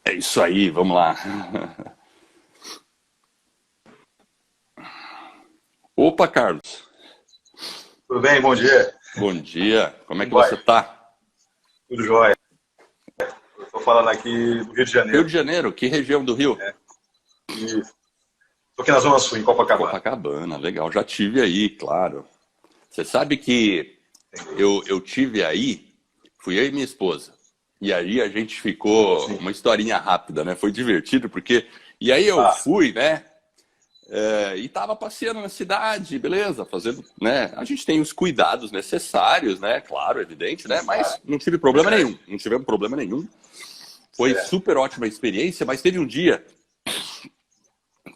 É isso aí, vamos lá. Opa, Carlos. Tudo bem? Bom dia. Bom dia. Como é Como que vai? você tá? Tudo jóia. Estou falando aqui do Rio de Rio de Janeiro. Janeiro, que região do Rio? E estou aqui na Zona Sul, em Copacabana. Copacabana, legal. Já tive aí, claro. Você sabe que Entendeu? eu tive aí, fui eu e minha esposa. E aí a gente ficou Sim. uma historinha rápida, né? Foi divertido porque. E aí eu Ah, fui, né? E tava passeando na cidade, beleza, fazendo, né? A gente tem os cuidados necessários, né? Claro, evidente, né? claro. Mas não tive problema Verdade. nenhum. Não tivemos problema nenhum. Foi Certo. super ótima experiência, mas teve um dia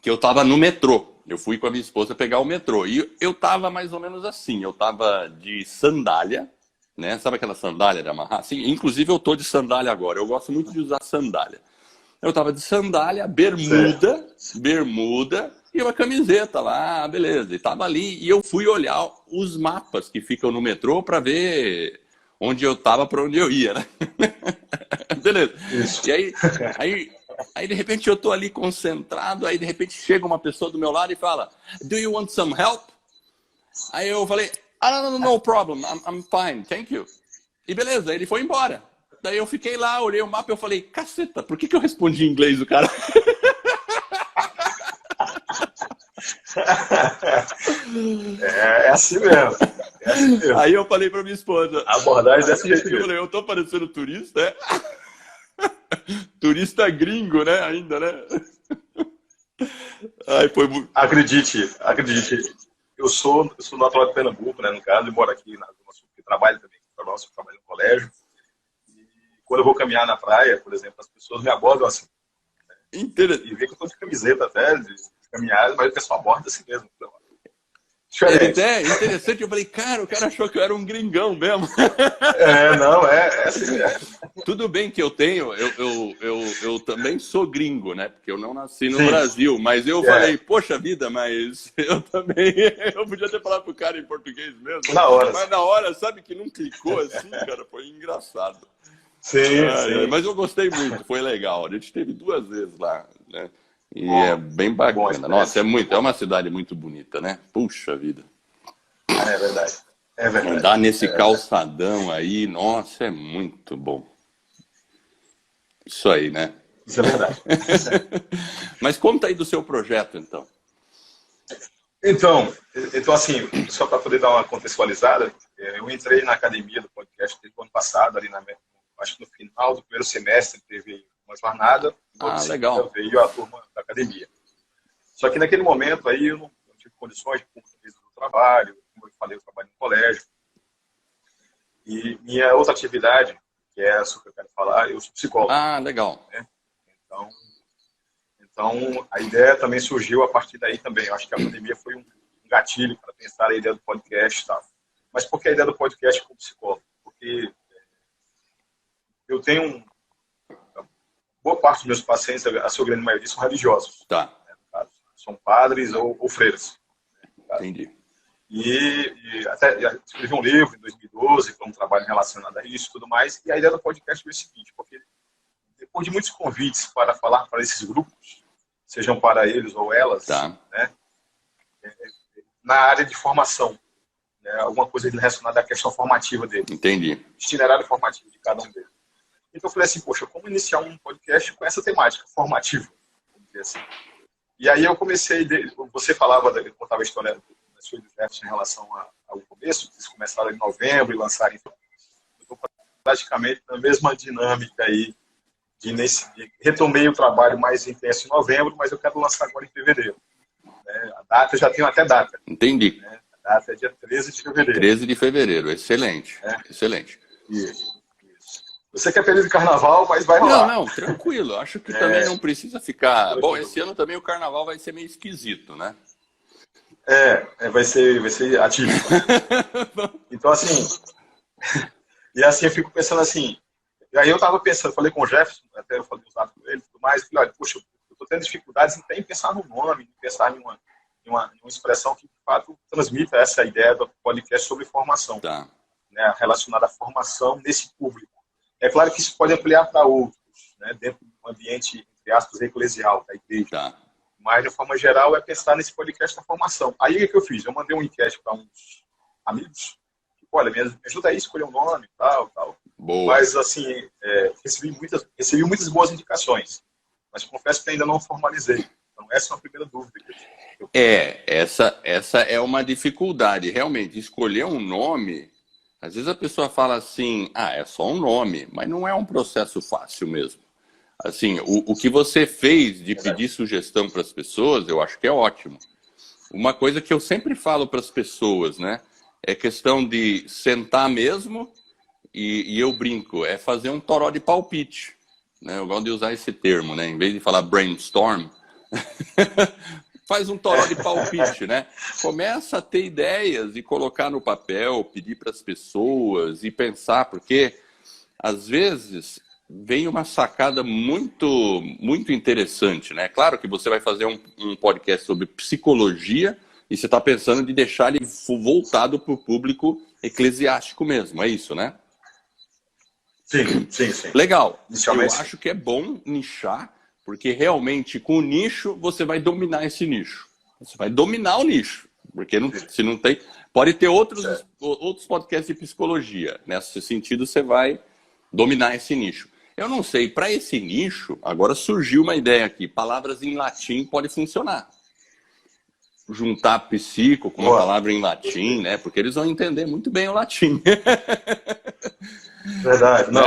que eu tava no metrô. Eu fui com a minha esposa pegar o metrô. E eu tava mais ou menos assim. Eu tava de sandália, né? Sabe aquela sandália de amarrar? Sim, inclusive eu tô de sandália agora. Eu gosto muito de usar sandália. Eu tava de sandália, Certo. bermuda e uma camiseta lá, beleza. E tava ali e eu fui olhar os mapas que ficam no metrô para ver onde eu tava, para onde eu ia, né? Beleza. Isso. E aí, aí de repente eu tô ali concentrado, aí de repente chega uma pessoa do meu lado e fala: "Do you want some help?" Aí eu falei: "Ah, no problem, I'm fine, thank you." E beleza, ele foi embora. Daí eu fiquei lá, olhei o mapa e eu falei: "Caceta, por que eu respondi em inglês o cara?" É assim mesmo. É assim mesmo. Aí eu falei pra minha esposa, A abordagem desse jeito eu mesmo. falei: "Eu tô parecendo turista, é?" Turista gringo, né, ainda, né? Aí foi muito... Acredite, acredite. Eu sou natural de Pernambuco, né, no caso, e moro aqui na Zona Sul, que trabalho também. Trabalho no colégio. Quando eu vou caminhar na praia, por exemplo, as pessoas me abordam assim. E vê que eu tô de camiseta até, de caminhada, mas o pessoal aborda assim mesmo. Então, Ele diferente. até interessante, eu falei: "Cara, o cara achou que eu era um gringão mesmo." É, não, é assim mesmo. Tudo bem que eu tenho, eu também sou gringo, né? Porque eu não nasci no Sim, Brasil, mas eu falei: é, "Poxa vida, mas eu também." Eu podia ter falado pro cara em português mesmo, né? na hora. Mas na hora, sabe que não clicou assim, cara? Foi engraçado. Sim, Ai, ai, sim. mas eu gostei muito, foi legal. A gente teve 2 vezes lá, né? E é Bom, bem muito bom a bacana. Nossa, experiência, muito é bom. uma cidade muito bonita, né? Puxa vida. É verdade. É verdade. Andar nesse É verdade. calçadão aí, nossa, é muito bom. Isso aí, né? Isso é verdade. Mas conta aí do seu projeto, então. Então, então assim, só para poder dar uma contextualizada, eu entrei na academia do podcast desde o ano passado, acho que no final do primeiro semestre teve uma jornada, e logo em Ah, seguida legal. veio a turma da academia. Só que naquele momento aí eu não tive condições por conta do trabalho, como eu falei, eu trabalho no colégio. E minha outra atividade, que é essa que eu quero falar, eu sou psicólogo. Ah, legal. Né? Então, então, a ideia também surgiu a partir daí também. Eu acho que a pandemia foi um gatilho para pensar a ideia do podcast e tal. Mas por que a ideia do podcast como psicólogo? Porque eu tenho boa parte dos meus pacientes, a sua grande maioria, são religiosos. Tá, Né, no caso. São padres ou freiras. No caso. entendi. E até já escrevi um livro em 2012, para um trabalho relacionado a isso e tudo mais. E a ideia do podcast foi o seguinte, porque depois de muitos convites para falar para esses grupos, sejam para eles ou elas, Tá, né, na área de formação, né, alguma coisa relacionada à questão formativa deles, entendi. itinerário formativo de cada um deles. Então eu falei assim, poxa, como iniciar um podcast com essa temática formativa, vamos dizer assim. E aí eu comecei, você falava, contava a história da sua Jefferson em relação ao começo, vocês começaram em novembro e lançaram, então, eu estou praticamente na mesma dinâmica aí, retomei o trabalho mais intenso em novembro, mas eu quero lançar agora em fevereiro. Né? A data, já tenho até data. Entendi. Né? A data é dia 13 de fevereiro. 13 de fevereiro, excelente, Né? excelente. Isso. Você quer período de carnaval, mas vai Não, rolar. não, tranquilo. Acho que também não precisa ficar. Bom, Tranquilo. esse ano também o carnaval vai ser meio esquisito, né? Vai ser atípico. Então, assim, e assim eu fico pensando assim, e aí eu estava pensando, falei com o Jefferson, até eu falei usado com ele e tudo mais, e falei, olha, poxa, eu estou tendo dificuldades em pensar no nome, em pensar em uma expressão que, de fato, transmita essa ideia do podcast sobre formação, Tá, né, relacionada à formação desse público. É claro que isso pode ampliar para outros, né, dentro um ambiente, entre aspas, eclesial da igreja. Tá. Mas, de forma geral, é pensar nesse podcast da formação. Aí, o que eu fiz? Eu mandei uma enquete para uns amigos. Tipo, olha, me ajuda aí a escolher um nome e tal. Boa. Mas, assim, recebi muitas boas indicações. Mas confesso que ainda não formalizei. Então, essa é uma primeira dúvida. Essa é uma dificuldade. Realmente, escolher um nome... Às vezes a pessoa fala assim, é só um nome, mas não é um processo fácil mesmo. Assim, o que você fez de pedir sugestão para as pessoas, eu acho que é ótimo. Uma coisa que eu sempre falo para as pessoas, né? É questão de sentar mesmo, e eu brinco, é fazer um toró de palpite. Né? Eu gosto de usar esse termo, né? Em vez de falar brainstorm, faz um toró de palpite, né? Começa a ter ideias e colocar no papel, pedir para as pessoas e pensar, porque às vezes vem uma sacada muito, muito interessante, né? Claro que você vai fazer um podcast sobre psicologia e você está pensando de deixar ele voltado para o público eclesiástico mesmo, é isso, né? Sim. Legal. Inicialmente, eu acho que é bom nichar, porque realmente com o nicho você vai dominar esse nicho. Você vai dominar o nicho, porque se não tem... Pode ter outros podcasts de psicologia. Nesse sentido, você vai dominar esse nicho. Eu não sei, para esse nicho, agora surgiu uma ideia aqui. Palavras em latim pode funcionar. Juntar psico com uma palavra em latim, né? Porque eles vão entender muito bem o latim. Verdade. Não,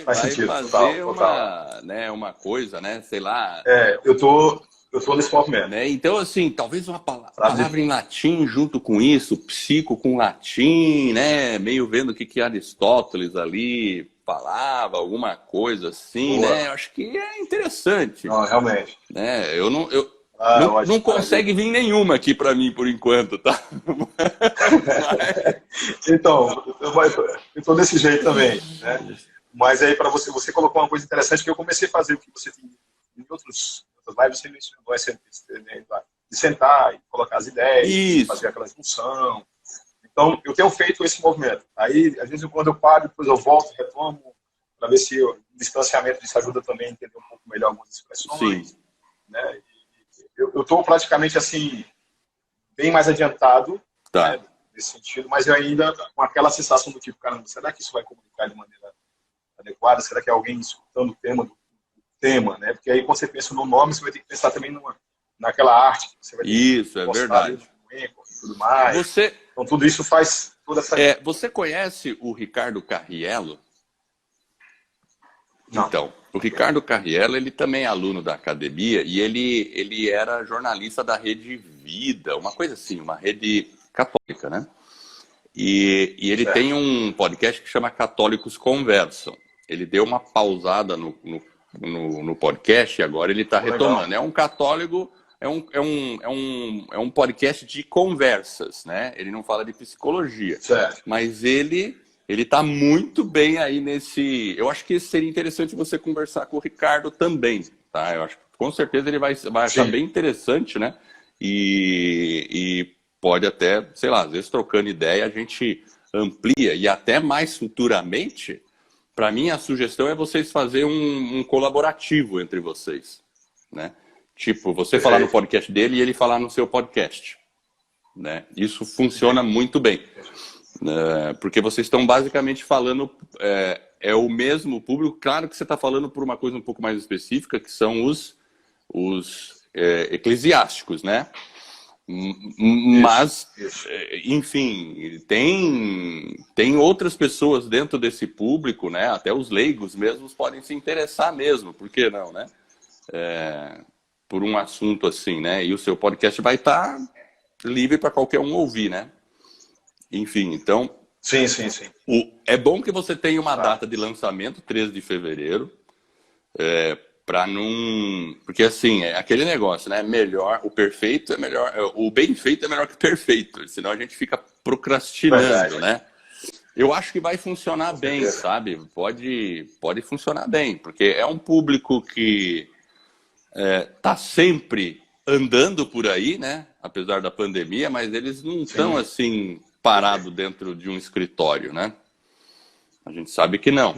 faz sentido. fazer Total. uma coisa, né? Sei lá. Eu tô nesse movimento. Né? Então, assim, talvez uma palavra em latim junto com isso, psico com latim, né? Meio vendo o que Aristóteles ali falava, alguma coisa assim, Boa. né? Eu acho que é interessante. Não, realmente. Né? Não consegue vir nenhuma aqui para mim por enquanto, tá? Então, eu tô desse jeito também, né? Mas aí, para você colocou uma coisa interessante que eu comecei a fazer, o que você tem em outras lives, você mencionou de sentar e colocar as ideias, fazer aquela discussão. Então, eu tenho feito esse movimento. Aí, às vezes, quando eu paro, depois eu volto, retomo, para ver se o distanciamento disso ajuda também a entender um pouco melhor algumas expressões. Sim. Né? Eu estou praticamente assim, bem mais adiantado, né, nesse sentido, mas eu ainda com aquela sensação do tipo, caramba, será que isso vai comunicar de maneira adequada? Será que é alguém escutando o tema, né? Porque aí quando você pensa no nome, você vai ter que pensar também naquela arte que você vai ter isso, é verdade. E tudo mais. Então tudo isso faz toda essa... Você conhece o Ricardo Carriello? Não. Então, o Ricardo Carriello, ele também é aluno da academia e ele era jornalista da Rede Vida, uma coisa assim, uma rede católica, né? E ele tem um podcast que chama Católicos Conversam. Ele deu uma pausada no podcast e agora ele está retomando. Legal. É um católico, é um podcast de conversas, né? Ele não fala de psicologia, mas ele está muito bem aí nesse... Eu acho que seria interessante você conversar com o Ricardo também, tá? Eu acho que com certeza ele vai achar bem interessante, né? E pode até, sei lá, às vezes trocando ideia a gente amplia e até mais futuramente, para mim a sugestão é vocês fazerem um colaborativo entre vocês, né? Tipo, você falar no podcast dele e ele falar no seu podcast, né? Isso funciona muito bem. Porque vocês estão basicamente falando, é o mesmo público, claro que você está falando por uma coisa um pouco mais específica, que são os eclesiásticos, né? Mas, enfim, tem outras pessoas dentro desse público, né? Até os leigos mesmos podem se interessar mesmo, por que não, né? Por um assunto assim, né? E o seu podcast vai estar livre para qualquer um ouvir, né? Enfim, então... Sim. É bom que você tenha uma data de lançamento, 13 de fevereiro, para não... Porque, assim, é aquele negócio, né? Melhor, o perfeito é melhor... O bem feito é melhor que o perfeito, senão a gente fica procrastinando, né? Eu acho que vai funcionar bem, sabe? Pode funcionar bem, porque é um público que tá sempre andando por aí, né? Apesar da pandemia, mas eles não estão, assim... parado dentro de um escritório, né? A gente sabe que não.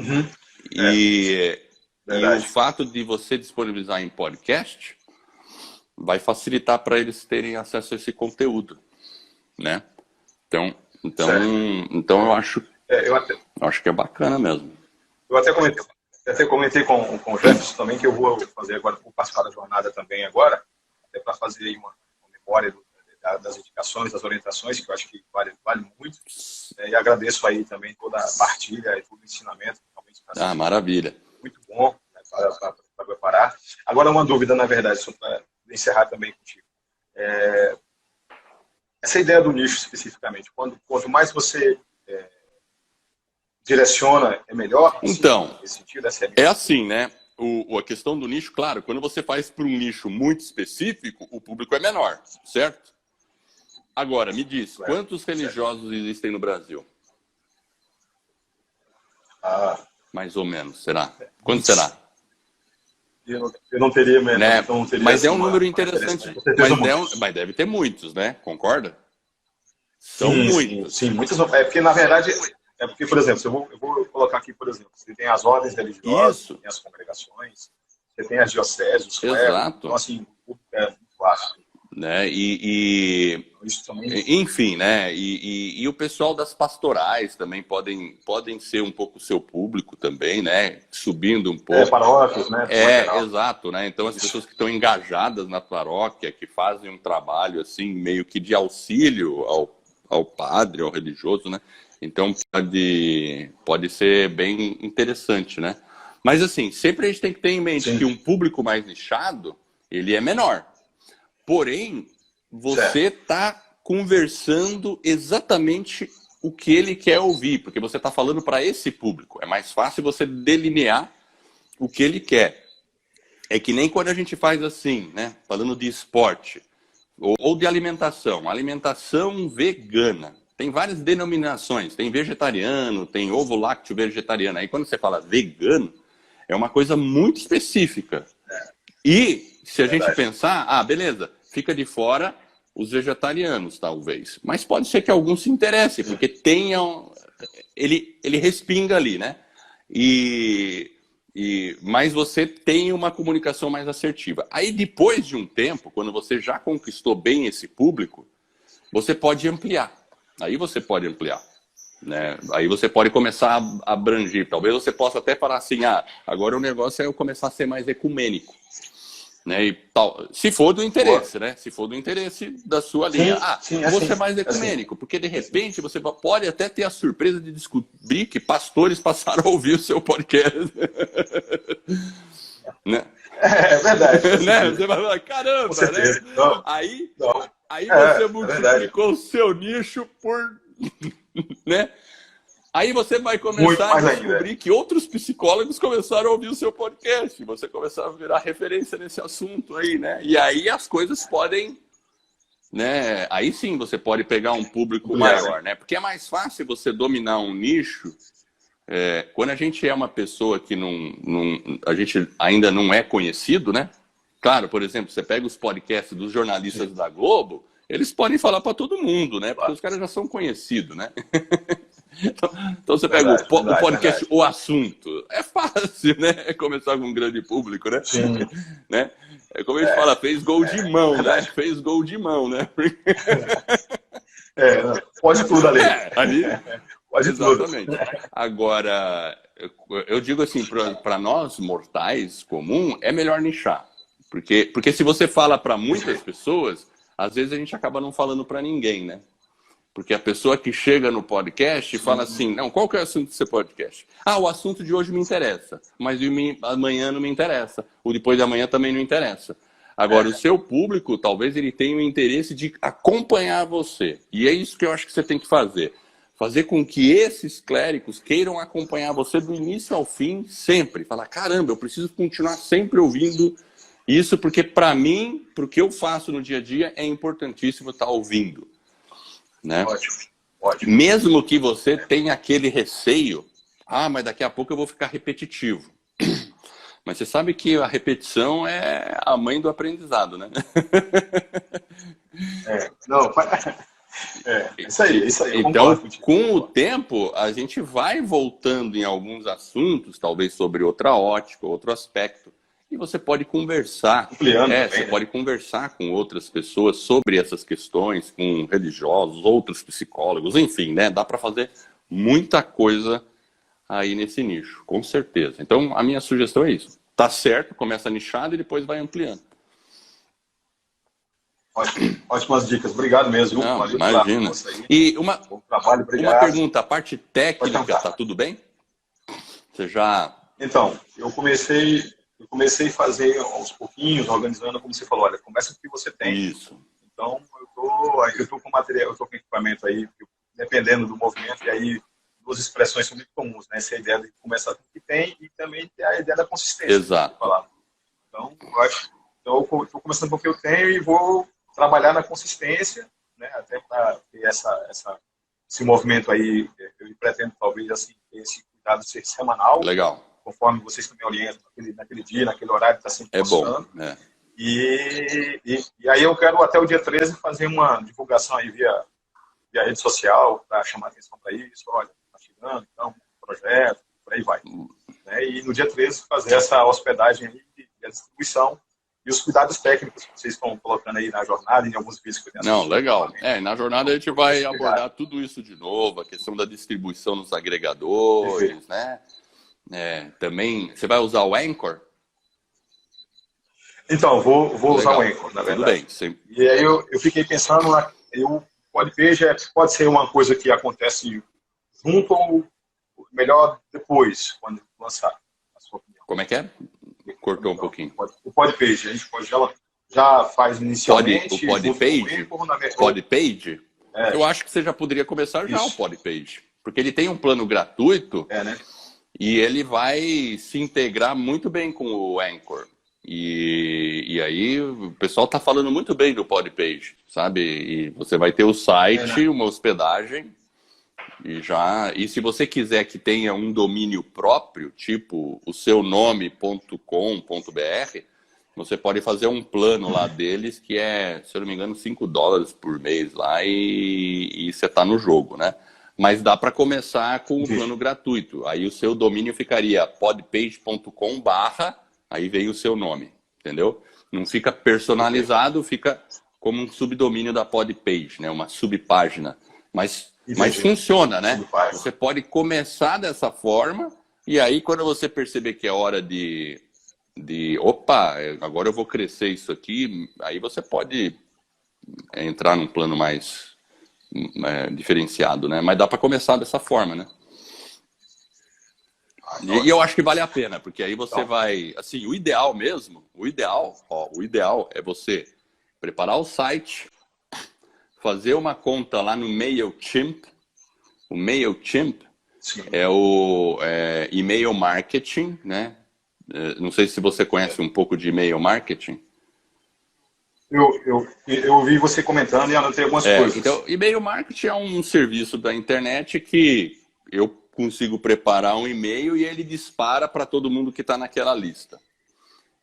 E o fato de você disponibilizar em podcast vai facilitar para eles terem acesso a esse conteúdo, né? Então eu acho que é bacana mesmo. Eu até comentei com o Jefferson também que eu vou fazer agora, vou participar da jornada também agora, até para fazer aí uma memória das indicações, das orientações, que eu acho que vale muito. E agradeço aí também toda a partilha e todo o ensinamento. Realmente Maravilha. Muito bom, né, para preparar. Agora, uma dúvida, na verdade, só para encerrar também contigo. Essa ideia do nicho, especificamente, quanto mais você direciona, é melhor? Então, nesse sentido, é assim, né? A questão do nicho, claro, quando você faz para um nicho muito específico, o público é menor, certo? Agora, me diz, quantos religiosos existem no Brasil? Mais ou menos, será? Quanto será? Eu não teria mesmo. Né? Então não teria mas é um número interessante. Mas deve ter muitos, né? Concorda? São muitos. Sim, muitos. Porque, na verdade, por exemplo, eu vou colocar aqui, por exemplo, você tem as ordens religiosas, tem as congregações, você tem as dioceses, Exato. Então, assim, é muito vasto. Né? Enfim, né? E o pessoal das pastorais também podem ser um pouco o seu público também, né? Subindo um pouco. Paróquias, né? Exato, né? Então as pessoas que estão engajadas na paróquia, que fazem um trabalho assim, meio que de auxílio ao padre, ao religioso, né? Então pode ser bem interessante, né? Mas assim, sempre a gente tem que ter em mente que um público mais nichado, ele é menor. Porém, você está conversando exatamente o que ele quer ouvir, porque você está falando para esse público. É mais fácil você delinear o que ele quer. É que nem quando a gente faz assim, né? Falando de esporte ou de alimentação. Alimentação vegana. Tem várias denominações. Tem vegetariano, tem ovo lácteo vegetariano. Aí quando você fala vegano, é uma coisa muito específica. E se a gente pensar, beleza, fica de fora os vegetarianos, talvez. Mas pode ser que alguns se interessem, porque ele respinga ali, né? Mas você tem uma comunicação mais assertiva. Aí, depois de um tempo, quando você já conquistou bem esse público, você pode ampliar. Aí você pode ampliar. Né? Aí você pode começar a abranger. Talvez você possa até falar assim, agora o negócio é eu começar a ser mais ecumênico. Né? E tal. Se for do interesse, né? Se for do interesse da sua linha. Vou ser mais ecumênico, porque de repente você pode até ter a surpresa de descobrir que pastores passaram a ouvir o seu podcast. Né? É verdade. Né? Você vai falar, caramba, né? Aí você multiplicou o seu nicho por... né? Aí você vai começar a descobrir que outros psicólogos começaram a ouvir o seu podcast. Você começar a virar referência nesse assunto aí, né? E aí as coisas podem... né? Aí sim você pode pegar um público maior, né? Porque é mais fácil você dominar um nicho quando a gente é uma pessoa que a gente ainda não é conhecido, né? Claro, por exemplo, você pega os podcasts dos jornalistas da Globo, eles podem falar para todo mundo, né? Porque os caras já são conhecidos, né? Então você pega o podcast O Assunto. É fácil, né? Começar com um grande público, né? Sim. Né? É como a gente fala, fez gol de mão, né? Fez gol de mão, né? Pode tudo ali. Ali. Pode exatamente. Tudo. Agora, eu digo assim, para nós mortais comum, é melhor nichar. Porque se você fala para muitas pessoas, às vezes a gente acaba não falando para ninguém, né? Porque a pessoa que chega no podcast fala assim, não, qual que é o assunto do seu podcast? O assunto de hoje me interessa, mas amanhã não me interessa. O depois de amanhã também não interessa. Agora, o seu público, talvez ele tenha o interesse de acompanhar você. E é isso que eu acho que você tem que fazer. Fazer com que esses clérigos queiram acompanhar você do início ao fim, sempre. Falar, caramba, eu preciso continuar sempre ouvindo isso, porque para mim, para o que eu faço no dia a dia, é importantíssimo estar ouvindo. Né? Ótimo. Mesmo que você tenha aquele receio, mas daqui a pouco eu vou ficar repetitivo. Mas você sabe que a repetição é a mãe do aprendizado, né? Isso aí, eu Então, concordo contigo. com o tempo, a gente vai voltando em alguns assuntos, talvez sobre outra ótica, outro aspecto, e você pode conversar. Ampliando também, Você né? pode conversar com outras pessoas sobre essas questões, com religiosos, outros psicólogos, enfim, né? Dá para fazer muita coisa aí nesse nicho, com certeza. Então, a minha sugestão é isso. Tá certo, começa nichado e depois vai ampliando. Ótimas dicas. Obrigado mesmo. Não, Valeu pela imagina. força aí. E Bom trabalho, uma obrigado. pergunta, a parte Pode técnica, perguntar. tá tudo bem? Você já... Então, eu comecei a fazer aos pouquinhos, organizando, como você falou, olha, começa com o que você tem. Isso. Então, eu tô com material, eu tô com equipamento aí, dependendo do movimento, e aí duas expressões são muito comuns, né? Essa ideia de começar com o que tem e também ter a ideia da consistência. Exato. Então, eu estou começando com o que eu tenho e vou trabalhar na consistência, né? Até para ter esse movimento aí, eu pretendo talvez assim, ter esse cuidado ser semanal. Legal. Conforme vocês também orientam, naquele dia, naquele horário que está sempre postando. É bom. E aí eu quero até o dia 13 fazer uma divulgação aí via rede social para chamar atenção para isso. Olha, está chegando, então, projeto, por aí vai. Né? E no dia 13 fazer essa hospedagem aí e a distribuição e os cuidados técnicos que vocês estão colocando aí na jornada e em alguns vídeos que eu tenho assistido. Não, legal. Na jornada a gente vai abordar tudo isso de novo, a questão da distribuição nos agregadores, né? Também, você vai usar o Anchor? Então, vou usar o Anchor, na verdade. Tudo bem. Sim. E aí eu fiquei pensando, o Podpage pode ser uma coisa que acontece junto ou melhor depois, quando lançar, a sua opinião. Como é que é? Cortou um pouquinho. O Podpage, a gente já faz inicialmente. O Podpage? Eu acho que você já poderia começar já o Podpage. Porque ele tem um plano gratuito, né? E ele vai se integrar muito bem com o Anchor. E aí o pessoal está falando muito bem do Podpage, sabe? E você vai ter o site, uma hospedagem, e se você quiser que tenha um domínio próprio, tipo o seu nome.com.br, você pode fazer um plano lá deles que é, se eu não me engano, $5 por mês lá e você está no jogo, né? Mas dá para começar com o plano gratuito. Aí o seu domínio ficaria podpage.com/, aí vem o seu nome, entendeu? Não fica personalizado, fica como um subdomínio da Podpage, né? Uma subpágina. Mas funciona, né? Você pode começar dessa forma e aí quando você perceber que é hora de opa, agora eu vou crescer isso aqui, aí você pode entrar num plano mais diferenciado, né? Mas dá para começar dessa forma, né? E eu acho que vale a pena, porque aí você vai, assim, o ideal mesmo, o ideal é você preparar o site, fazer uma conta lá no MailChimp. O MailChimp é o e-mail marketing, né? Não sei se você conhece um pouco de e-mail marketing. Eu ouvi você comentando e anotei algumas coisas. Então, e-mail marketing é um serviço da internet que eu consigo preparar um e-mail e ele dispara para todo mundo que está naquela lista.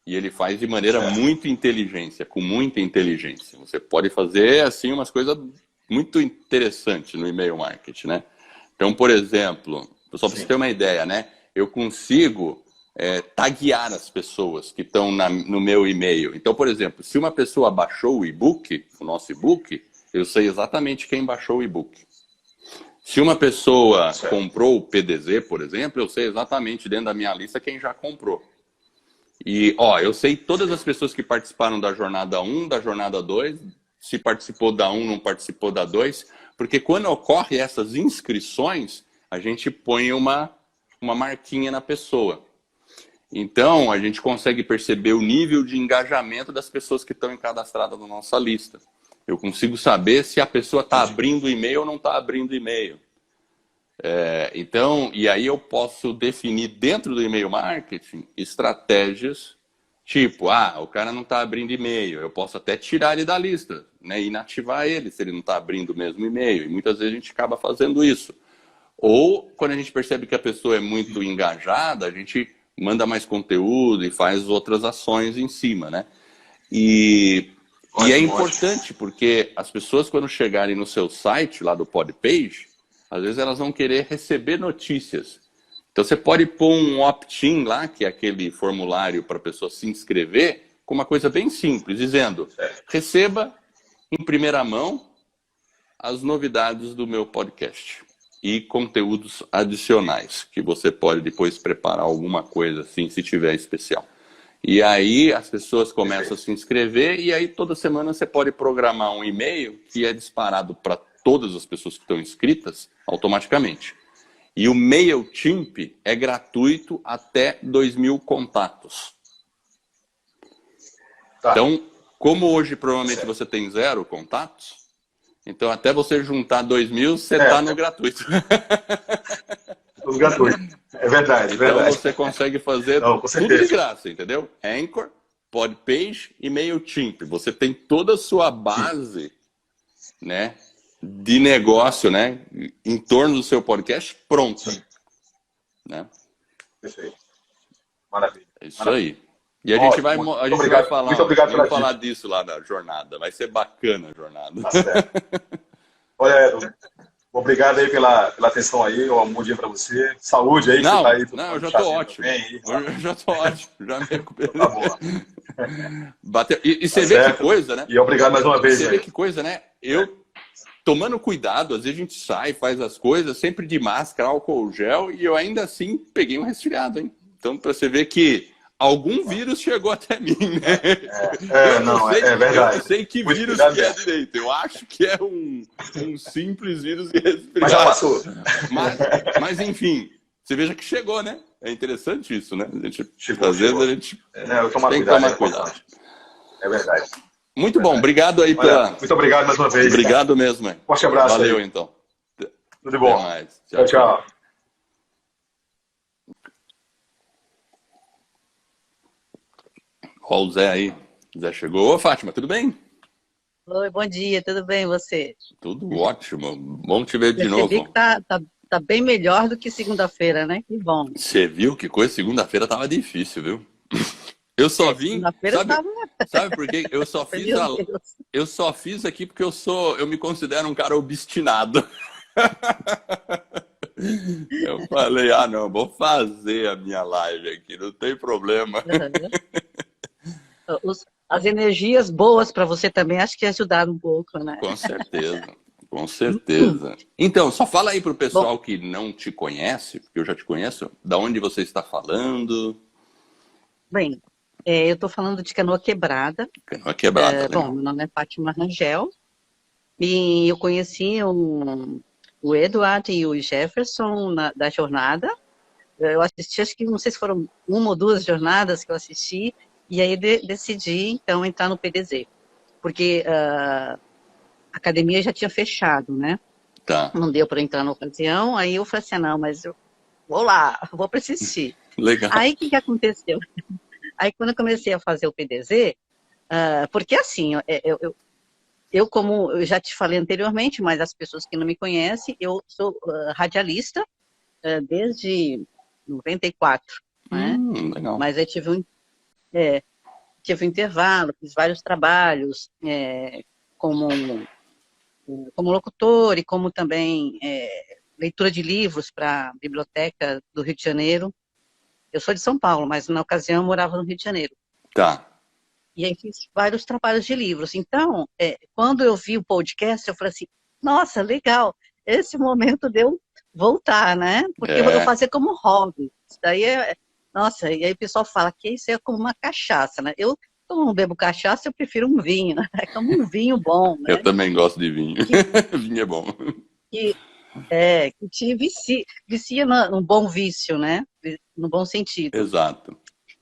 E ele faz de maneira com muita inteligência. Você pode fazer assim umas coisas muito interessantes no e-mail marketing, né? Então, por exemplo, só para você ter uma ideia, né? Eu consigo taguear as pessoas que estão no meu e-mail. Então, por exemplo, se uma pessoa baixou o e-book, o nosso e-book, eu sei exatamente quem baixou o e-book. Se uma pessoa comprou o PDZ, por exemplo, eu sei exatamente dentro da minha lista quem já comprou. E, eu sei todas as pessoas que participaram da jornada 1, da jornada 2, se participou da 1, não participou da 2, porque quando ocorre essas inscrições, a gente põe uma marquinha na pessoa. Então, a gente consegue perceber o nível de engajamento das pessoas que estão cadastradas na nossa lista. Eu consigo saber se a pessoa está abrindo e-mail ou não está abrindo e-mail. Então, e aí eu posso definir dentro do e-mail marketing estratégias tipo, o cara não está abrindo e-mail, eu posso até tirar ele da lista, né, e inativar ele se ele não está abrindo o mesmo e-mail. E muitas vezes a gente acaba fazendo isso. Ou, quando a gente percebe que a pessoa é muito engajada, a gente manda mais conteúdo e faz outras ações em cima, né? E E é Ótimo, importante, porque as pessoas, quando chegarem no seu site, lá do Podpage, às vezes elas vão querer receber notícias. Então você pode pôr um opt-in lá, que é aquele formulário para a pessoa se inscrever, com uma coisa bem simples, dizendo: receba em primeira mão as novidades do meu podcast e conteúdos adicionais, que você pode depois preparar alguma coisa assim, se tiver especial. E aí as pessoas começam a se inscrever e aí toda semana você pode programar um e-mail que é disparado para todas as pessoas que estão inscritas automaticamente. E o MailChimp é gratuito até 2.000 contatos. Tá. Então, como hoje provavelmente você tem 0 contatos, então até você juntar 2.000, você está no gratuito. Tudo gratuito. É verdade, Então verdade. você consegue fazer tudo de graça, entendeu? Anchor, Podpage e MailChimp. Você tem toda a sua base, né, de negócio, né, em torno do seu podcast pronta. Né? Perfeito. Maravilha. É isso aí. E a gente vai falar, muito obrigado vamos falar disso lá na jornada. Vai ser bacana a jornada. Tá certo. Olha, Edu, obrigado aí pela atenção aí. Um bom dia para você. Saúde aí, que você tá aí. Não, eu já tô ótimo. Eu já tô ótimo. Já me recuperei. Tá bom. Bateu. E você vê que coisa, né? E obrigado mais uma vez. Você vê que coisa, né? Eu, tomando cuidado, às vezes a gente sai, faz as coisas, sempre de máscara, álcool gel, e eu ainda assim peguei um resfriado, hein? Então, para você ver que algum vírus chegou até mim, né? É verdade. Eu não sei que Muito vírus que é direito. Eu acho que é um simples vírus de resfriado. Mas já passou. Mas enfim, você veja que chegou, né? É interessante isso, né? Chegou. A gente tem que tomar cuidado. É verdade. Muito bom, obrigado aí pela... Muito obrigado mais uma vez. Obrigado mesmo. Forte abraço. Valeu aí. então. Tudo de bom. Até mais. Tchau. Ó, o Zé aí. O Zé chegou. Ô, Fátima, tudo bem? Oi, bom dia, tudo bem você? Tudo ótimo. Bom te ver de novo. Percebi que tá bem melhor do que segunda-feira, né? Que bom. Você viu que coisa? Segunda-feira tava difícil, viu? Eu só vim. Sabe por quê? Eu só fiz aqui porque eu me considero um cara obstinado. Eu falei, não, vou fazer a minha live aqui, não tem problema. As energias boas para você também, acho que ajudaram um pouco, né? Com certeza, com certeza. Então, só fala aí pro pessoal que não te conhece, porque eu já te conheço, da onde você está falando. Bem, eu estou falando de Canoa Quebrada. Canoa Quebrada, bom, meu nome é Fátima Rangel, e eu conheci o Eduardo e o Jefferson da jornada. Eu assisti, acho que não sei se foram 1 ou 2 jornadas que eu assisti, e aí decidi, então, entrar no PDZ. Porque a academia já tinha fechado, né? Tá. Não deu para entrar na ocasião, aí eu falei assim, não, mas eu vou lá, vou persistir. Legal. Aí, o que aconteceu? Aí, quando eu comecei a fazer o PDZ, porque assim, eu, como eu já te falei anteriormente, mas as pessoas que não me conhecem, eu sou radialista desde 94, né? Legal. Mas eu tive um intervalo, fiz vários trabalhos como locutor e como também leitura de livros para a Biblioteca do Rio de Janeiro. Eu sou de São Paulo, mas na ocasião eu morava no Rio de Janeiro. Tá. E aí fiz vários trabalhos de livros. Então, quando eu vi o podcast, eu falei assim, nossa, legal, esse momento de eu voltar, né? Porque eu vou fazer como hobby. Isso daí nossa, e aí o pessoal fala que isso é como uma cachaça, né? Eu, como não bebo cachaça, eu prefiro um vinho, né? É como um vinho bom, né? Eu também gosto de vinho. Vinho é bom. Que te vicia num bom vício, né? No bom sentido. Exato.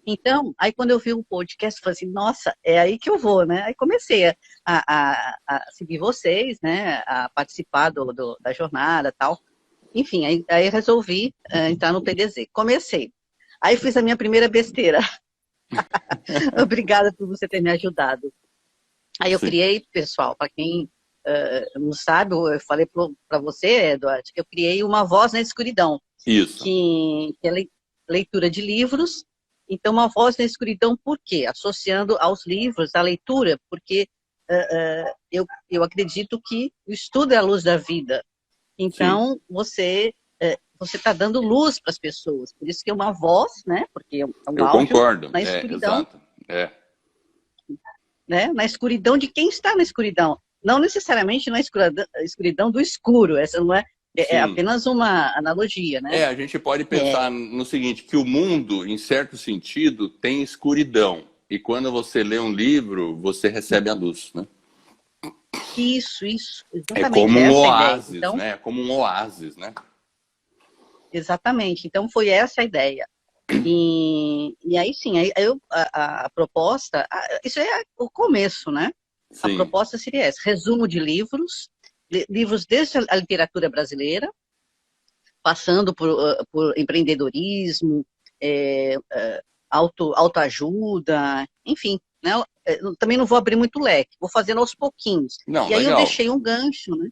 Então, aí quando eu vi o podcast, eu falei assim, nossa, é aí que eu vou, né? Aí comecei a seguir vocês, né? A participar da jornada e tal. Enfim, aí resolvi entrar no PDZ. Comecei. Aí fiz a minha primeira besteira. Obrigada por você ter me ajudado. Aí eu criei, pessoal, para quem não sabe, eu falei para você, Eduardo, que eu criei uma voz na escuridão. Isso. Que é leitura de livros. Então, uma voz na escuridão, por quê? Associando aos livros, a leitura, porque eu acredito que o estudo é a luz da vida. Então, você está dando luz para as pessoas. Por isso que é uma voz, né? Porque é um Eu áudio concordo. na escuridão, Exato. né? Na escuridão de quem está na escuridão. Não necessariamente na escuridão do escuro. Essa não é Sim. apenas uma analogia, né? A gente pode pensar no seguinte, que o mundo, em certo sentido, tem escuridão. E quando você lê um livro, você recebe a luz, né? Isso, É exatamente. como um essa oásis, ideia. Então, né? É como um oásis, né? exatamente. Então, foi essa a ideia. E aí, sim, a proposta, isso é o começo, né? Sim. A proposta seria essa, resumo de livros, livros desde a literatura brasileira, passando por empreendedorismo, autoajuda, enfim, né? Eu também não vou abrir muito leque, vou fazendo aos pouquinhos. Não, E aí legal. eu deixei um gancho, né?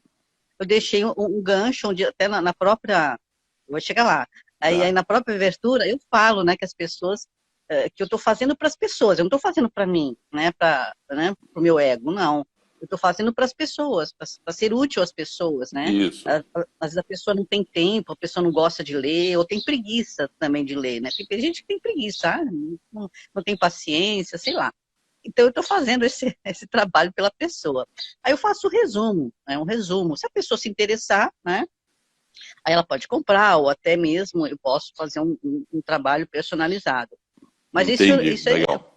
Eu deixei um gancho onde até na própria... Vou chegar lá. Aí na própria abertura eu falo, né, que as pessoas... que eu estou fazendo para as pessoas, eu não estou fazendo para mim, né, para o meu ego, não. Eu estou fazendo para as pessoas, para ser útil às pessoas, né? Isso. Às vezes a pessoa não tem tempo, a pessoa não gosta de ler, ou tem preguiça também de ler, né? Tem gente que tem preguiça, não tem paciência, sei lá. Então, eu estou fazendo esse trabalho pela pessoa. Aí eu faço o resumo, né, um resumo. Se a pessoa se interessar, né, aí ela pode comprar, ou até mesmo eu posso fazer um trabalho personalizado. Mas Entendi, isso legal.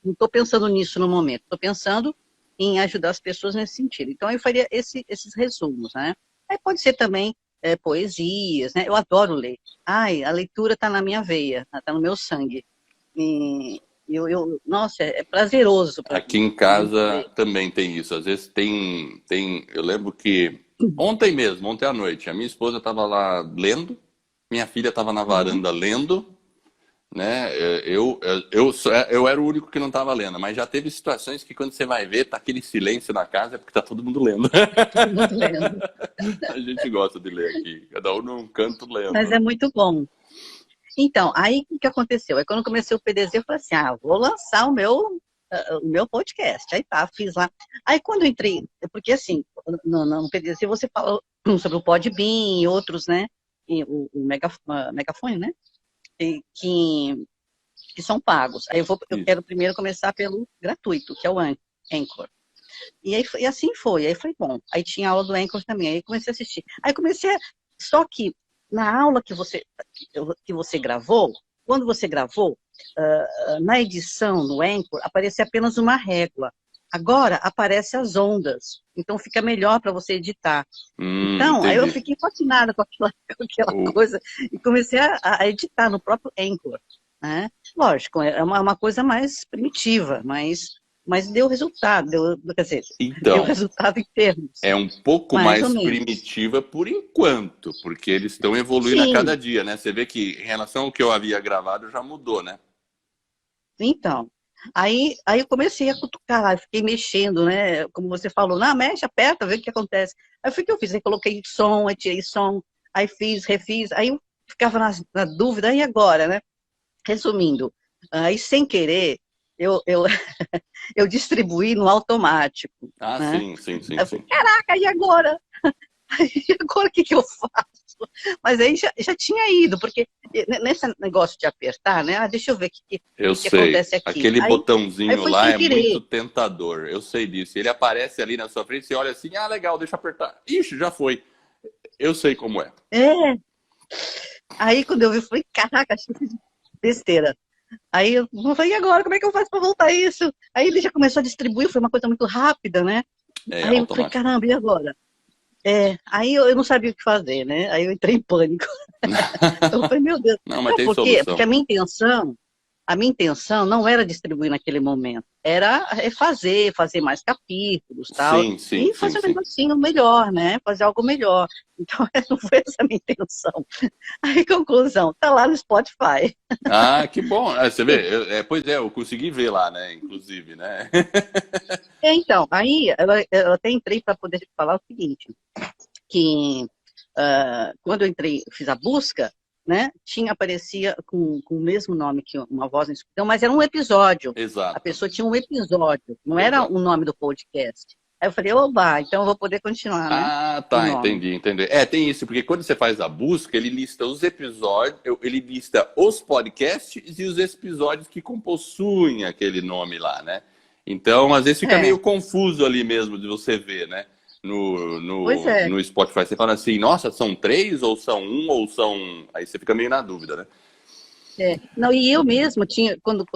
não estou pensando nisso no momento, estou pensando em ajudar as pessoas nesse sentido. Então, eu faria esses resumos, né? Aí pode ser também poesias, né? Eu adoro ler. A leitura está na minha veia, está no meu sangue. E nossa, é prazeroso para Aqui em casa também tem isso. Às vezes tem. Eu lembro que ontem à noite, a minha esposa estava lá lendo, minha filha estava na varanda lendo, né? Eu era o único que não estava lendo, mas já teve situações que quando você vai ver, tá aquele silêncio na casa, é porque tá todo mundo lendo. todo mundo lendo. A gente gosta de ler aqui, cada um num canto lendo. Mas é muito bom. Então, aí o que aconteceu? Aí quando eu comecei o PDZ, eu falei assim, vou lançar o meu podcast. Aí tá, fiz lá. Aí quando eu entrei, porque assim, no PDZ você falou sobre o Podbean e outros, né? E o Megafone, né? Que são pagos. Aí eu quero primeiro começar pelo gratuito, que é o Anchor. E assim foi. Aí foi bom. Aí tinha aula do Anchor também. Aí comecei a assistir. Só que na aula que você gravou, quando você gravou, na edição, no Anchor, aparecia apenas uma régua. Agora aparecem as ondas. Então fica melhor para você editar. Então, Entendi. aí eu fiquei fascinada com aquela coisa e comecei a editar no próprio Anchor. Né? Lógico, é uma coisa mais primitiva, mas deu resultado, quer dizer, deu resultado em termos. É um pouco mais primitiva por enquanto, porque eles estão evoluindo a cada dia, né? Você vê que em relação ao que eu havia gravado já mudou, né? Então, aí eu comecei a cutucar lá, fiquei mexendo, né? Como você falou, mexe, aperta, vê o que acontece. Aí foi o que eu fiz, aí coloquei som, aí tirei som, aí refiz, aí eu ficava na dúvida, e agora, né? Resumindo, aí sem querer, eu distribuí no automático. Né? Sim. Eu falei, caraca, e agora? E agora o que eu faço? Mas aí já tinha ido, porque nesse negócio de apertar, né? Deixa eu ver o que acontece aqui. Aquele botãozinho lá é querer. muito tentador, eu sei disso. Ele aparece ali na sua frente, você olha assim, legal, deixa eu apertar. Ixi, já foi. Eu sei como é. Aí quando eu vi, eu falei, caraca, acho que fiz besteira. Aí eu falei, e agora? Como é que eu faço para voltar isso? Aí ele já começou a distribuir, foi uma coisa muito rápida, né? Aí eu falei, caramba, e agora? Aí eu não sabia o que fazer, né? Aí eu entrei em pânico. Eu falei, meu Deus. Não, mas tem solução. Porque a minha intenção não era distribuir naquele momento. Era fazer mais capítulos, tal. Sim, e fazer um negocinho melhor, né? Fazer algo melhor. Então, não foi essa a minha intenção. Aí, conclusão, tá lá no Spotify. Que bom. Você vê? Pois é, eu consegui ver lá, né? Inclusive, né? Então, aí eu até entrei para poder falar o seguinte, que quando eu entrei, fiz a busca, né? Aparecia com o mesmo nome que Uma Voz na Escuridão, mas era um episódio. Exato. A pessoa tinha um episódio, não era Exato. o nome do podcast. Aí eu falei, oba, então eu vou poder continuar, né? Ah, O tá, nome. entendi. Tem isso, porque quando você faz a busca, ele lista os episódios, ele lista os podcasts e os episódios que possuem aquele nome lá, né? Então, às vezes fica meio confuso ali mesmo de você ver, né? Pois é. No Spotify. Você fala assim, nossa, são 3, ou são 1, ou são... Aí você fica meio na dúvida, né? Não, e eu mesmo tinha, quando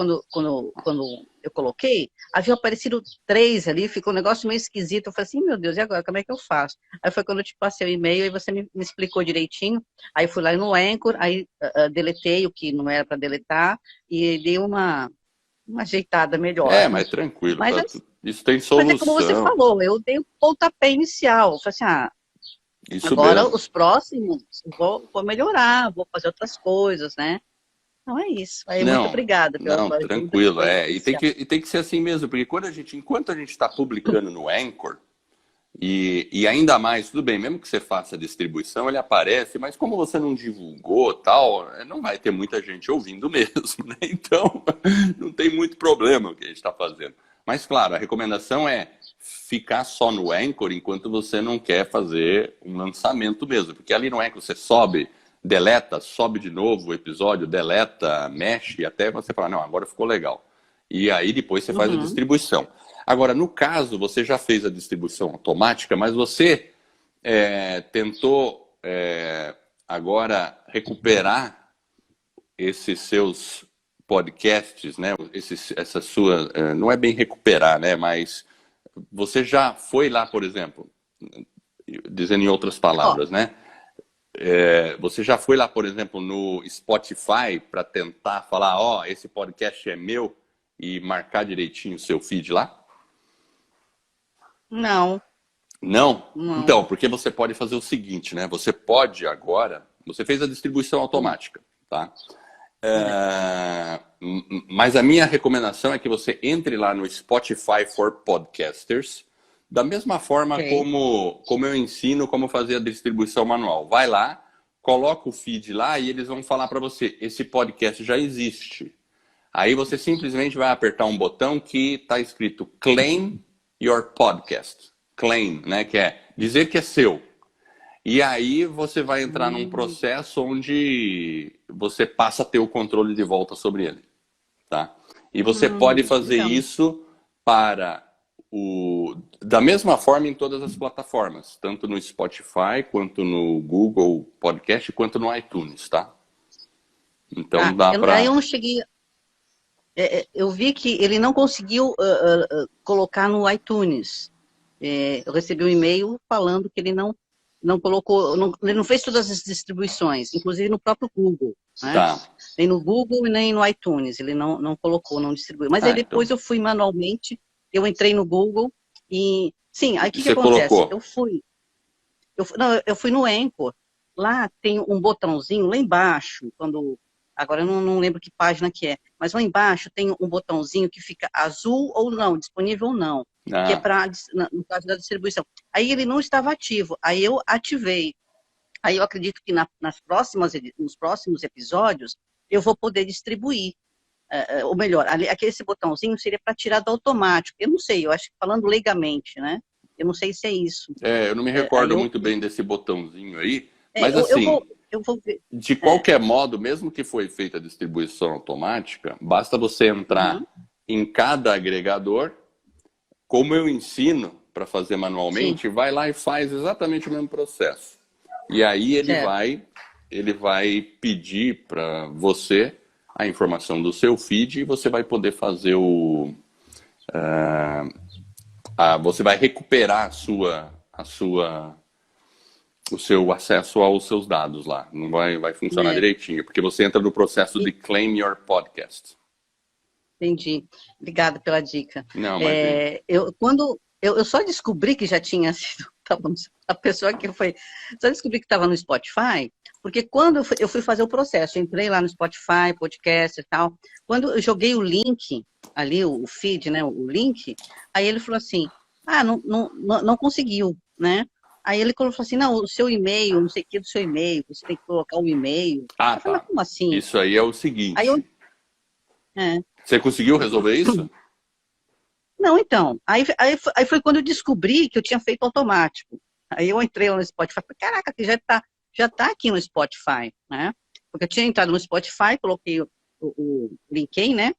eu coloquei, havia aparecido 3 ali, ficou um negócio meio esquisito. Eu falei assim, meu Deus, e agora? Como é que eu faço? Aí foi quando eu te passei o e-mail e você me explicou direitinho. Aí fui lá no Anchor, aí deletei o que não era para deletar e dei uma ajeitada melhor. Mas tranquilo. Mas, isso tem solução. Mas é como você falou, eu dei um pontapé inicial. Eu falei assim, isso agora mesmo. os próximos vou melhorar, vou fazer outras coisas, né? Então é isso. Aí, muito obrigada pela sua ajuda. Tranquilo. E tem que ser assim mesmo, porque enquanto a gente está publicando no Anchor, e ainda mais, tudo bem, mesmo que você faça a distribuição, ele aparece, mas como você não divulgou tal, não vai ter muita gente ouvindo mesmo, né? Então, não tem muito problema o que a gente está fazendo. Mas, claro, a recomendação é ficar só no Anchor enquanto você não quer fazer um lançamento mesmo, porque ali no Anchor você sobe, deleta, sobe de novo o episódio, deleta, mexe, até você falar, não, agora ficou legal. E aí depois você faz a distribuição. Agora, no caso, você já fez a distribuição automática, mas você tentou agora recuperar esses seus podcasts, né? Essa sua, não é bem recuperar, né? Mas você já foi lá, por exemplo, dizendo em outras palavras, né? Você já foi lá, por exemplo, no Spotify para tentar falar, esse podcast é meu e marcar direitinho o seu feed lá? Não. Não? Então, porque você pode fazer o seguinte, né? Você pode agora, você fez a distribuição automática, tá? Mas a minha recomendação é que você entre lá no Spotify for Podcasters, da mesma forma como eu ensino como fazer a distribuição manual. Vai lá, coloca o feed lá e eles vão falar para você, esse podcast já existe. Aí você simplesmente vai apertar um botão que está escrito Claim Your Podcast. Claim, né? Que é dizer que é seu. E aí você vai entrar num processo onde você passa a ter o controle de volta sobre ele. Tá? E você pode fazer isso da mesma forma em todas as plataformas, tanto no Spotify, quanto no Google Podcast, quanto no iTunes, tá? Então dá para... Aí eu não cheguei... eu vi que ele não conseguiu colocar no iTunes. Eu recebi um e-mail falando que ele não colocou, ele não fez todas as distribuições, inclusive no próprio Google, né? Tá. Nem no Google e nem no iTunes, ele não colocou, não distribuiu. Mas aí depois eu fui manualmente, eu entrei no Google e... Sim, aí o que acontece? Colocou? Eu fui no Anchor, lá tem um botãozinho, lá embaixo, agora eu não lembro que página que é, mas lá embaixo tem um botãozinho que fica azul ou não, disponível ou não, que é para, no caso da distribuição. Aí ele não estava ativo, aí eu ativei. Aí eu acredito que nos próximos episódios eu vou poder distribuir. Ou melhor, aquele botãozinho seria para tirar do automático. Eu não sei, eu acho que falando legalmente, né? Eu não sei se é isso. Eu não me recordo muito bem desse botãozinho aí, mas assim... Eu vou ver. De qualquer modo, mesmo que foi feita a distribuição automática, basta você entrar em cada agregador, como eu ensino para fazer manualmente, vai lá e faz exatamente o mesmo processo. E aí ele vai pedir para você a informação do seu feed e você vai poder fazer você vai recuperar o seu acesso aos seus dados lá. Não vai funcionar direitinho, porque você entra no processo de Claim Your Podcast. Entendi. Obrigada pela dica. Não, mas eu só descobri que já tinha sido a pessoa que foi... Só descobri que estava no Spotify, porque quando eu fui fazer o processo, eu entrei lá no Spotify, podcast e tal, quando eu joguei o link ali, o feed, né, o link, aí ele falou assim, não conseguiu, né? Aí ele falou assim, não, o seu e-mail, não sei o que do seu e-mail, você tem que colocar um e-mail. Ah, Eu falei, tá. mas como assim? Isso aí é o Aí eu, seguinte. é. Você conseguiu resolver isso? Não, então, aí foi quando eu descobri que eu tinha feito automático. Aí eu entrei lá no Spotify, falei, caraca, que já tá aqui no Spotify, né? Porque eu tinha entrado no Spotify, coloquei linkei, né?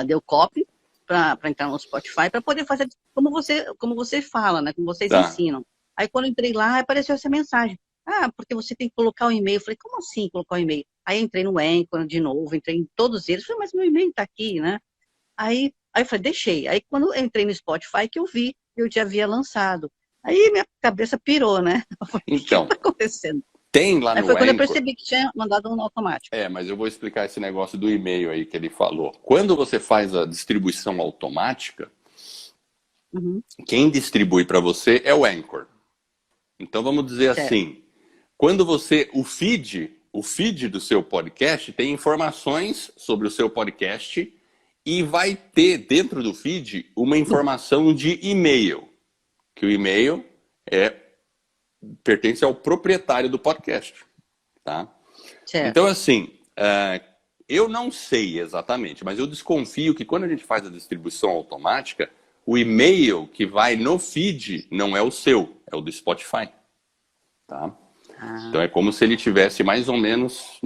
Deu copy para entrar no Spotify, para poder fazer como você fala, né? Como vocês Tá. ensinam. Aí quando eu entrei lá, apareceu essa mensagem. Ah, porque você tem que colocar o e-mail. Eu falei, como assim colocar o e-mail? Aí entrei no Anchor de novo, entrei em todos eles. Falei, mas meu e-mail tá aqui, né? Aí eu falei, deixei. Aí quando eu entrei no Spotify, que eu já havia lançado. Aí minha cabeça pirou, né? Eu falei, o que Então, tá acontecendo? tem lá Aí no foi quando eu Anchor. percebi que tinha mandado um automático. Mas eu vou explicar esse negócio do e-mail aí que ele falou. Quando você faz a distribuição automática, Uhum, quem distribui para você é o Anchor. Então vamos dizer certo. assim, quando você o feed do seu podcast tem informações sobre o seu podcast e vai ter dentro do feed uma informação de e-mail, que o e-mail pertence ao proprietário do podcast, tá? Certo. Então assim, eu não sei exatamente, mas eu desconfio que quando a gente faz a distribuição automática, o e-mail que vai no feed não é o seu, é o do Spotify, tá? Então é como se ele tivesse mais ou menos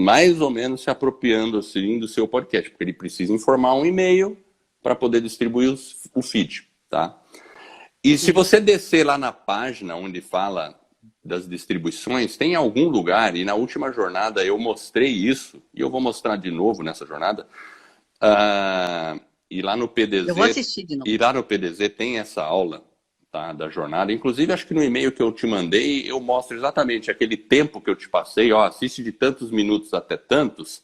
se apropriando assim do seu podcast, porque ele precisa informar um e-mail para poder distribuir o feed, tá? E se você descer lá na página onde fala das distribuições, tem algum lugar, e na última jornada eu mostrei isso, e eu vou mostrar de novo nessa jornada, e lá no PDZ, Eu vou assistir de novo. e lá no PDZ tem essa aula, tá, da jornada. Inclusive, acho que no e-mail que eu te mandei, eu mostro exatamente aquele tempo que eu te passei, ó, assiste de tantos minutos até tantos.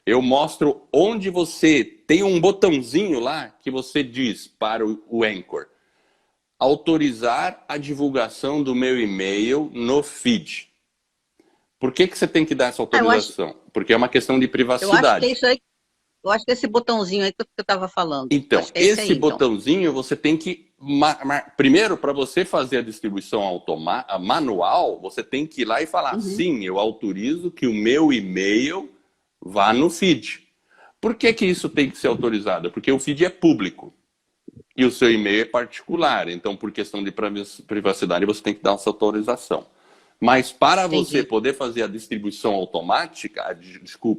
Eu mostro onde você tem um botãozinho lá que você diz para o Anchor: autorizar a divulgação do meu e-mail no feed. Por que você tem que dar essa autorização? Porque é uma questão de Eu acho que privacidade. é isso aí. Eu acho que é esse botãozinho aí que eu estava falando. Então, Acho que é esse aí, então. botãozinho você tem que... Primeiro, para você fazer a distribuição manual, você tem que ir lá e falar, sim, eu autorizo que o meu e-mail vá no feed. Por que isso tem que ser autorizado? Porque o feed é público e o seu e-mail é particular. Então, por questão de privacidade, você tem que dar essa autorização. Mas para você poder fazer a distribuição automática,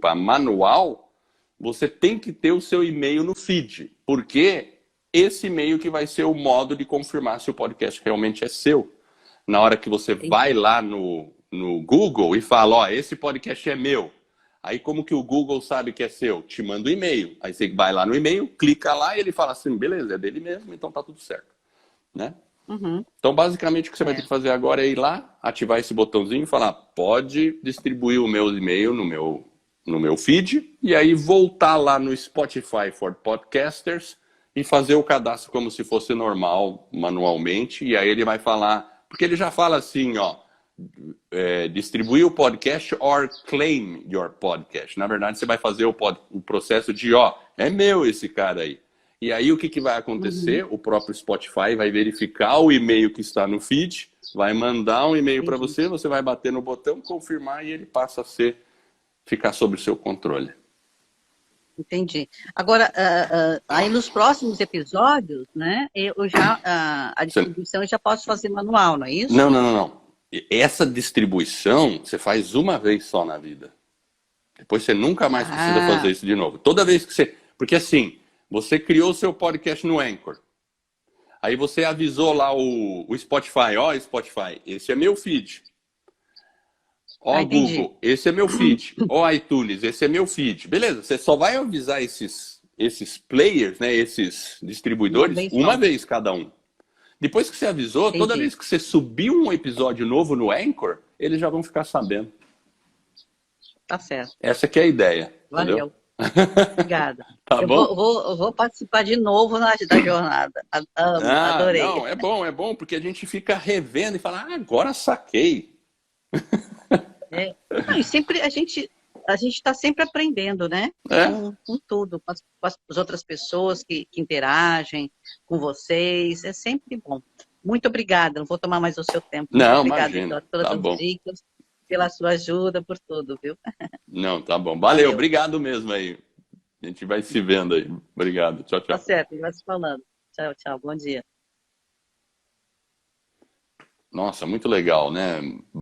a manual, você tem que ter o seu e-mail no feed, porque esse e-mail que vai ser o modo de confirmar se o podcast realmente é seu. Na hora que você vai lá no Google e fala, ó, esse podcast é meu. Aí como que o Google sabe que é seu? Te manda um e-mail. Aí você vai lá no e-mail, clica lá e ele fala assim, beleza, é dele mesmo, então tá tudo certo. Né? Então, basicamente, o que você vai ter que fazer agora é ir lá, ativar esse botãozinho e falar, pode distribuir o meu e-mail no meu feed, e aí voltar lá no Spotify for Podcasters e fazer o cadastro como se fosse normal, manualmente, e aí ele vai falar, porque ele já fala assim, ó, distribuir o podcast or claim your podcast. Na verdade, você vai fazer o processo de, ó, é meu esse cara aí. E aí o que vai acontecer? O próprio Spotify vai verificar o e-mail que está no feed, vai mandar um e-mail para você, você vai bater no botão, confirmar e ele passa a ficar sob o seu controle. Entendi. Agora, aí nos próximos episódios, né, a distribuição eu já posso fazer manual, não é isso? Não. Essa distribuição você faz uma vez só na vida. Depois você nunca mais precisa fazer isso de novo. Toda vez que você... Porque assim, você criou o seu podcast no Anchor. Aí você avisou lá o Spotify, ó, Spotify, esse é meu feed. Ó, Google, esse é meu feed. Ó, iTunes, esse é meu feed. Beleza, você só vai avisar esses players, né, esses distribuidores, uma vez cada um. Depois que você avisou, toda vez que você subir um episódio novo no Anchor, eles já vão ficar sabendo. Tá certo. Essa que é a ideia. Valeu. Entendeu? Obrigada. Tá bom? Eu vou participar de novo da jornada. Adorei. Não, é bom, porque a gente fica revendo e fala, agora saquei. Não, e sempre a gente está sempre aprendendo, né? Com tudo, com as outras pessoas que interagem com vocês, é sempre bom. Muito obrigada, não vou tomar mais o seu tempo. Muito Não, obrigada, imagina. Vitor, pelas Tá suas bom. dicas, pela sua ajuda, por tudo, viu? Não, tá bom. Valeu, obrigado mesmo aí. A gente vai se vendo aí. Obrigado. Tchau, Tá tchau. certo, vai se falando. Tchau, tchau, bom dia. Nossa, muito legal, né?